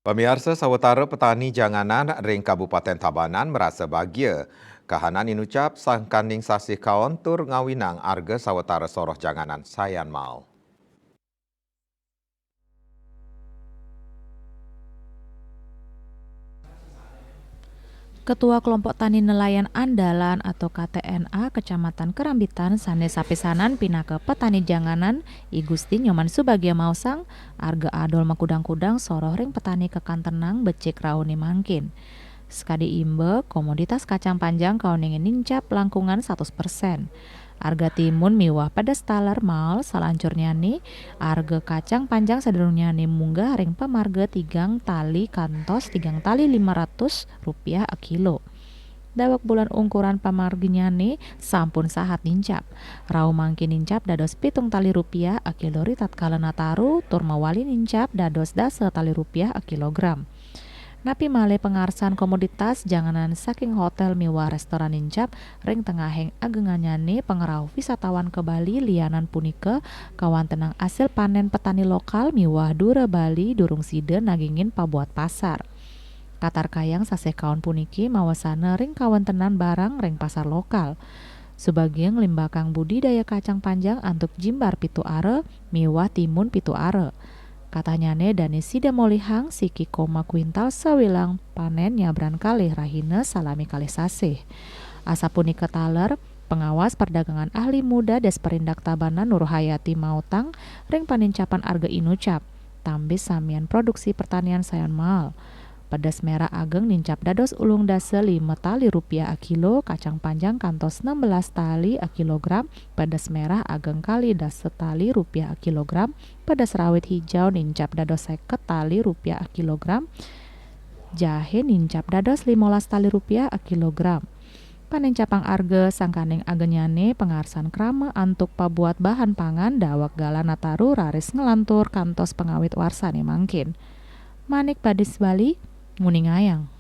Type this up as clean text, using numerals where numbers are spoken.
Pemirsa sawetara petani janganan ring Kabupaten Tabanan merasa bahagia. Kahanan inucap sangkanding sasih kaon tur ngawinang arga sawetara soroh janganan sayan mal. Ketua Kelompok Tani Nelayan Andalan atau KTNA Kecamatan Kerambitan Sane Sapisanan pinake petani janganan I Gusti Nyoman Subagia Mausang arga adol makudang-kudang soroh ring petani kekantenang becik rauni mangkin. Sekadi imbe komoditas kacang panjang kauningin nincap langkungan 100%. Arga timun miwah pedas talar mal salancurnya nih arga kacang panjang sederunya nih munggah ring pemarga 3 tali kantos 3 tali 500 rupiah a kilo. Dawak bulan ukuran pamarginya nih sampun sahat nincap. Rau mangkin nincap dados 7 tali rupiah a kilori tatkala nataru tur mawali nincap dados dase tali rupiah a kilogram. Napi male pengarsan komoditas janganan saking hotel miwa restoran nincap ring tengaheng agenganyane pengerau wisatawan ke Bali lianan punike kawan tenang hasil panen petani lokal miwah dura Bali durung side nagingin pabuat pasar. Katar kayang saseh kawan puniki mawasana ring kawan tenan barang ring pasar lokal. Sebagian limbakang budidaya kacang panjang antuk jimbar pitu are miwah timun pitu are. Katanya dane sida molihang siki koma kuintal sawilang panen nyabran kalih rahina salami kalih sasih. Asa punika taler pengawas perdagangan ahli muda Desperindak Tabanan Nur Hayati Mautang ring panincapan arga inucap tambis samian produksi pertanian sayan mal. Pedas merah ageng nincap dados ulung dase 5 tali rupiah a kilo, kacang panjang kantos 16 tali a kilogram, pedas merah ageng kali dase tali rupiah a kilogram, pedas rawit hijau nincap dados 50 tali rupiah a kilogram, jahe nincap dados 15 tali rupiah a kilogram. Panencapang arge sangkaning agenyane pengarsan krama antuk pabuat bahan pangan dawak gala nataru raris ngelantur kantos pengawit warsane mangkin. Manik Badis Bali Nguning Ayang.